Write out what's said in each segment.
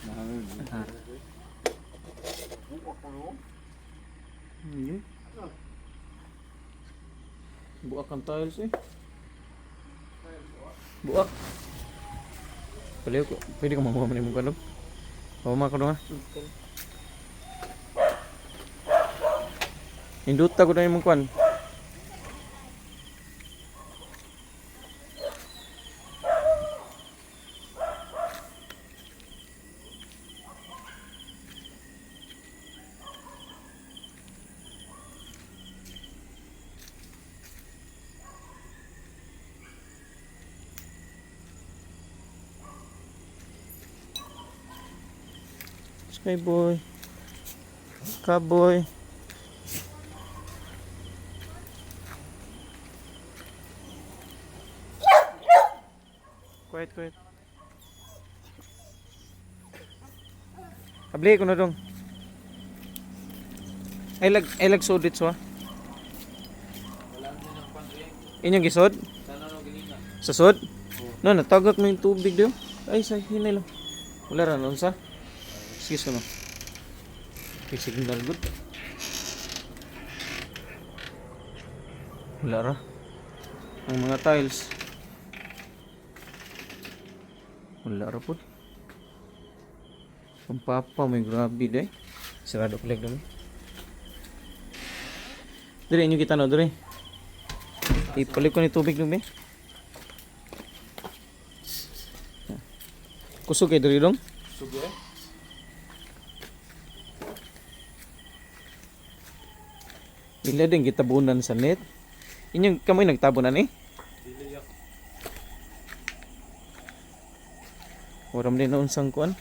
Ah. Hindi. Buak ang tiles eh. Buak. Pwede ka mamuha man yung kanog. Mamuha ka doon ha. Induta ko na yung kwan. Skyboy. Cowboy. Quiet. Abli ko na dong. Ay lag sudit so. Inyong gisod? Sa sud? No, natagak mo yung tubig daw. Ay, sa hinay lang. Wala ra nun sa. Excuse ko no. Okay, signal good. Wala ra. Ang mga tiles. Wala ra po. Ang papa may grabe day. Sarado ko lang dami. Dire inyo kita no dire. Ipalit ko ni tubig dumi. Kusog kay dire dong. Kusog eh. Ila din gitabunan sa net. Inyong kamay nagtabunan eh. Dili yak. Waram din na unsang kuan.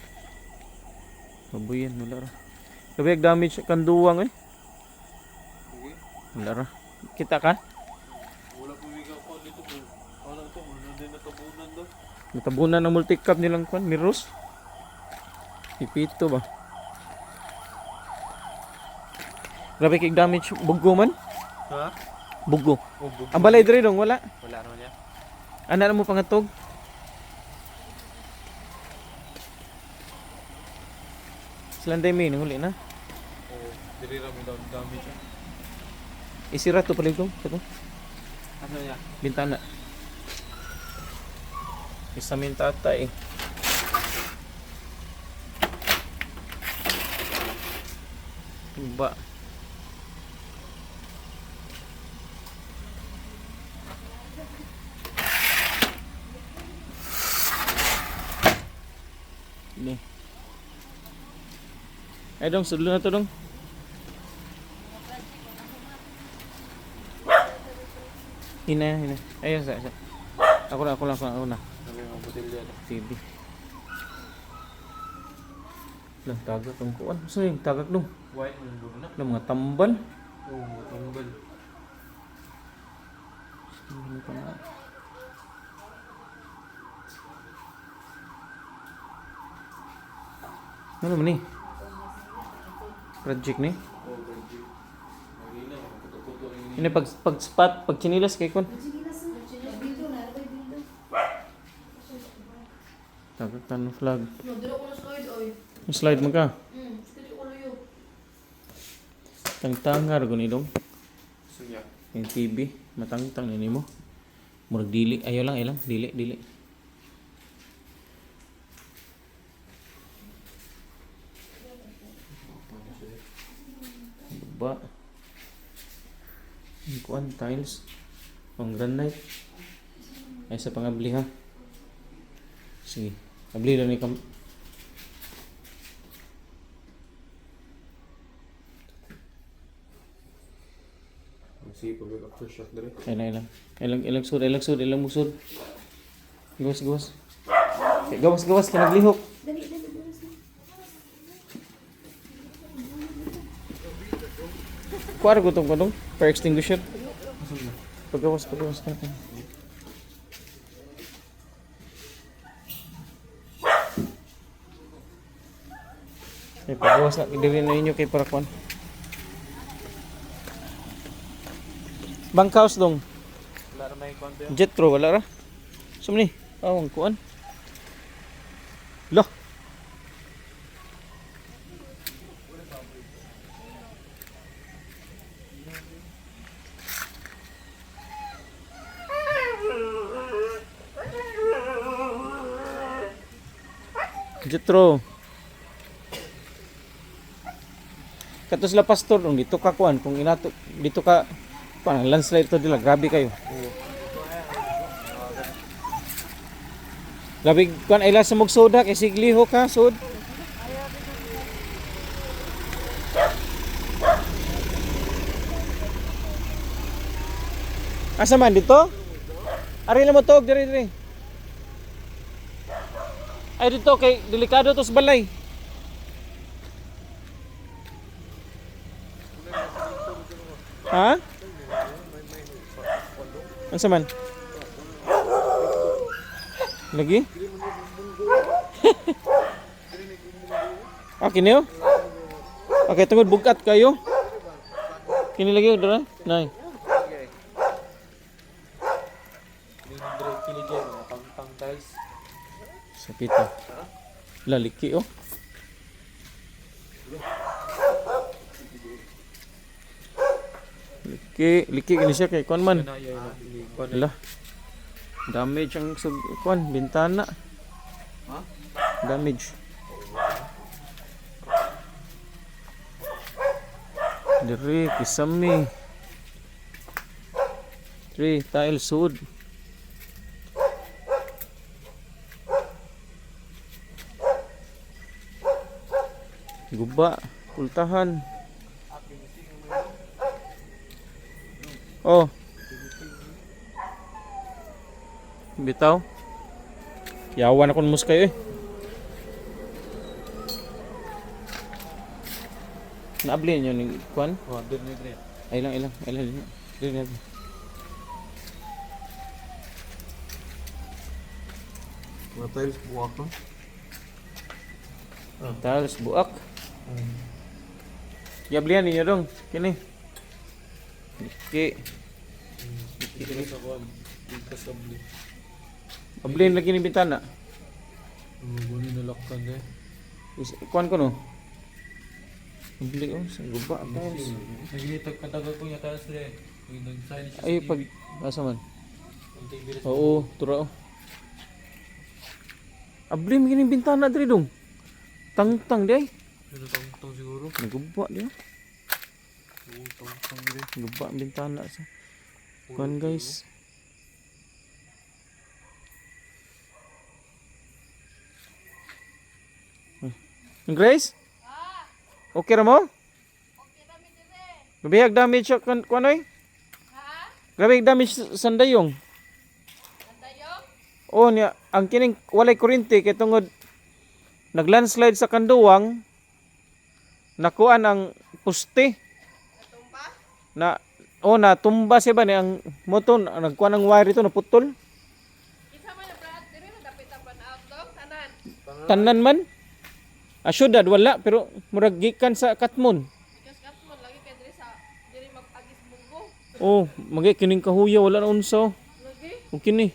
Mabuyan wala ra. Kabig damage kanduwang eh. Okay. Wala ra. Kita ka? Wala po wiga ko dito po. Ano to? Ano din natabunan daw? Natabunan ng multi-cup nilang kuan, mirrors. Ipito ba? Grabe kay damage bugo man. Ha? Bugo. Oh, bug. Ang balay diri dong wala. Wala naman yan. Ana na mo pangatog. Silanday may huli na. Oh, dili ra mi daw damage. Isira to palig ko. Ano niya? Bintana. Isa min tatay. Ba. Ini. Ay dong, sudlo na to dong. Hina. Ayun sa. Ako na. Sabi mo botelya daw. TV. Lang tagak ang kuan. Saan yung tagak dong? White man dulo na. Lang mga tambal. Oh, tambal. Ano pa na? Ano man ni? Project ni? Oh, ganji. Magina, puto-puto ini. Ini pag spot, pag chinilas kay kon. Tagak tan flag. Dilo ko na slide oy. Slide mo ka. Dili ko luyo. Tangtangar ko ni dong. Suya. Yung TV, matangtang ni mo. Murag dili, ayaw lang, dili. Ba. Ang kuan tiles. Ang granite. Ay sa pangabli ha. Sige, abli lang ni kam. Sige, pag after shot dere. Ilang sud. Gawas. Gawas ka naglihok. Dali. Kuwari ko itong fire extinguisher. Paggawas natin. Paggawas na, idiri na ninyo kay Parakuan. Bankhouse dong. Wala ra may konti. Jetro, wala ra. Sumni, awang kuan. Lah. Jetro. Kato sila pastor dong dito ka kuan kung inato dito ka kuan landslide to dila grabe kayo. Grabe kuan ila sa mog soda kay sigliho ka sud. Asa man dito? Ari na mo tog diri. Ay dito kay delikado to sa balay. Ha? Asa man? Lagi? Okay niyo? Okay, tungod bugat kayo. Kini lagi dara? Nay. Kini dyan, mga pang tiles. Sakita. Laliki oh. Liki gini siya kay kuan man. Wala. Damage ang kuan bintana. Ha? Damage. Diri kisami. 3 tile sud. Guba, pultahan. Oh. Bitaw. Yawan akong mus kayo eh. Naabli niyo ni kuan? Oh, doon na dyan. Ilang. Dili. Mga tiles buwak ko. Tiles buak. Yablian ninyo dong. Kini. Liki. Kini sa kuwan. Ika sa bli. Ablin lagi ni bintana. Guni na laktan eh. Kuan ko no. Abli oh, sa guba tiles. Nagilitag katagal ko niya tiles rin. Nag-sign siya. Ay pag asa man. Unting bilis. Oo, tura oh. Abli mi kini bintana diri dong. Tang di ay. Ano tong siguro? Naguba di. Oo, tong rin. Guba ang bintana sa. Kuan guys. Grace? Okay ra mo? Grabe ang damage sa kuan oy? Grabe ang damage sa sandayong. Oh niya, ang kining walay kuryente kay tungod naglandslide sa kanduwang nakuan ang poste. Na na tumba siya ba ni ang motor nagkuan ang wire ito naputol. Isa man na brad, diri man dapit ang pan-out dog, tanan. Tanan man. Asyudad wala pero murag gikan sa Katmon. Bikas kat mo lagi kay diri mag-agis munggo. Oh, magi kining kahuya wala na unsa. Lagi. O kini.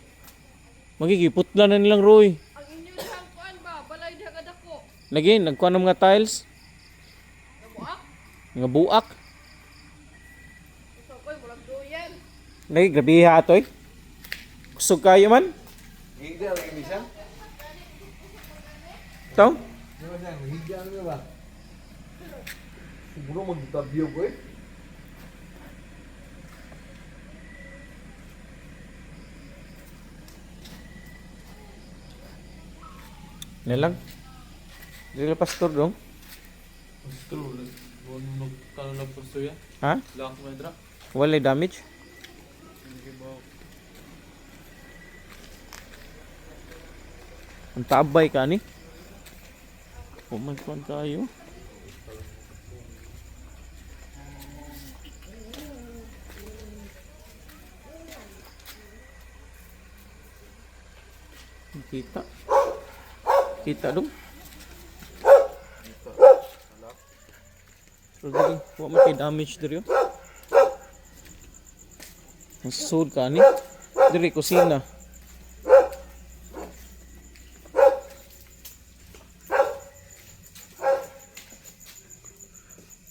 Magigiputla na nilang Roy. Ang inyo dihang kuan ba, balay diha kadako. Lagi nagkuan ng mga tiles, Nabuak. nga buak. Usa koy murag duyan. Lagi grabe ha atoy. Kusog kayo man. Higda lagi ni siya? Taw? Di ba siya? Higda ano ba? Siguro mag-tabyo ko eh. Nilang. Dili pastor dong. Gusto, huwag mo magkano lang pusto yan. Ha? Lock mo yung drop. Walay damage. Hindi mo. Ang tabay ka ni. Oh my god kayo. Kita. Kita dong. Pero dili, wa man kay damage diri. Ang sud ka ni. Diri kusina.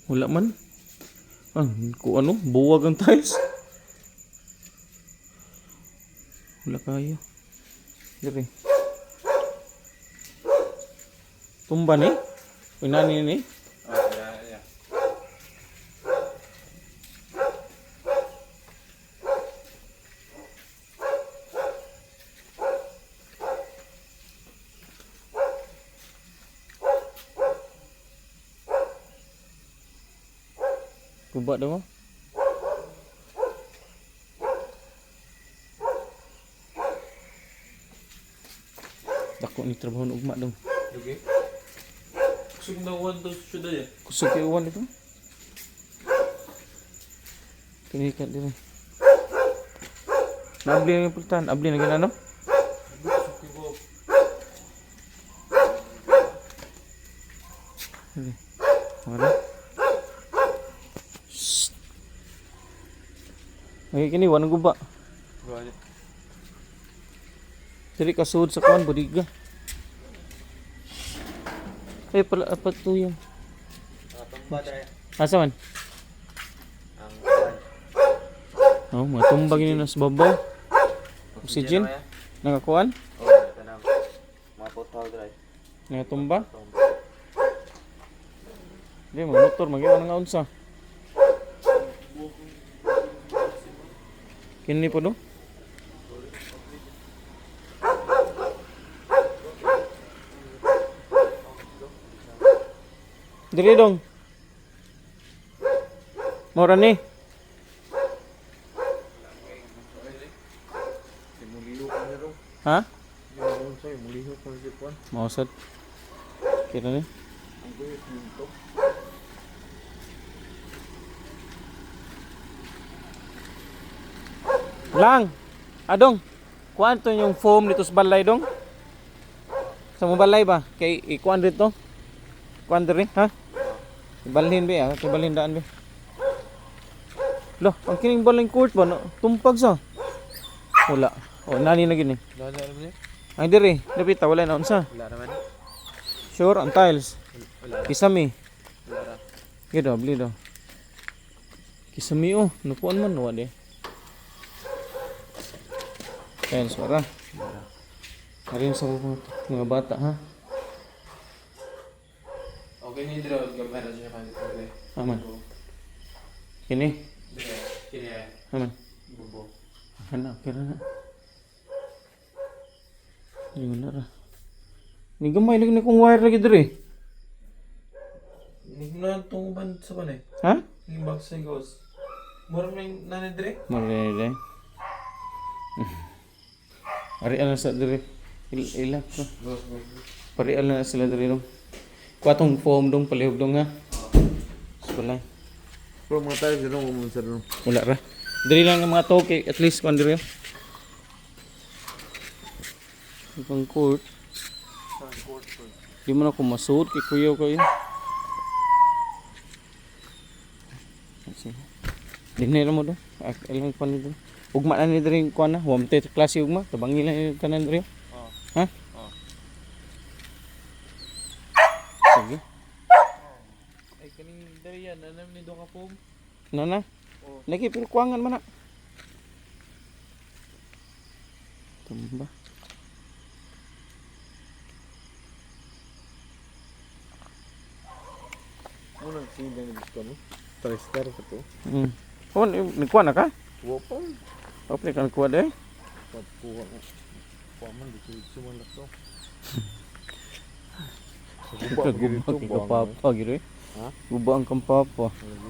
Wala man. Kung ano, buwag ang tiles. Wala kayo. Diri. Tumba ni? Uy, nani ni? Oh, yeah. Guba daw mo? Dako ni trabaho ng ugma daw. Okay. Kusog na one to suda ya. Kusog kay uwan ito. Kinikat din. Nabli na yung pultan. Abli na gina no? Kusog ki Bob. Sige. Wala. Shhh. Ay, kini wanang guba. Gawanya. Dili kasud sa kuan bodiga. Eh pala apa to yung? Tumba dai. Asa man? Ang Oh, matumbag ini nas babaw. Oxygen. Nakakuan? Oh, tanam. Mapotol dai. Nakatumba? Di mo motor magiwan nga unsa. Kini po do? Dili dong. Mora ni. Muliho ka na ro. Ha? Yung say muliho ka na dipon. Mausad. Kira ni. Ang guyot nito. Lang. Adong. Kuan to yung foam dito sa balay dong. Sa mo balay ba? Kay ikuan dito. Kuan diri, ha? Ibalhin be, ah. Ibalhin daan be. Lo, ang kining baling court ba no? Tumpag sa. Wala. O nani na gini. Dali alam niya? Ay diri, dapat wala na unsa. Wala naman. Sure, ang tiles. Wala. Kisami. Wala. Gitu, beli do. Kisami oh, nupuan man wa de. Tiles para. Karin sa mga bata ha. Okay ni dira gamay ra siya kan. Okay. Aman. Kini, Dira. Kini ay. aman. Bubo. Ana, kira na. Yun na ra. Ni gamay lagi na kong wire lagi diri. Ni na tong ban sa banay. Ha? Ni box sa ghost. Mura na yung nanay dire. Mare. Ari ana sa diri. Ilak ko. Pari na sila diri dong. Kuatong foam dong palihog dong ha. Sulay. Pero mga tayo dito mo sa ron. Wala ra. Diri lang ang mga toke at least kuan diri. Pang court. Di mo na ko masuot kay kuyaw kayo. Dinero mo do. Ilang kuan dito. Ugma na ni diri kuan na. Wamte klase ugma. Tabangi lang yung tanan diri. Ha? Sige. Ay kaning diri yan anam ni do ka pom. Nana. Oh. Lagi pero kuangan man na. Tumba. Ano nang sidang dito no? Tristar ka to. Oh, nagkuha na ka? Wo pa. Okay, kan kuha deh. Pagkuha ko. Paman dito sumalak to. Guba ang kampapa gitu. Ha? Guba ang kampapa. Ano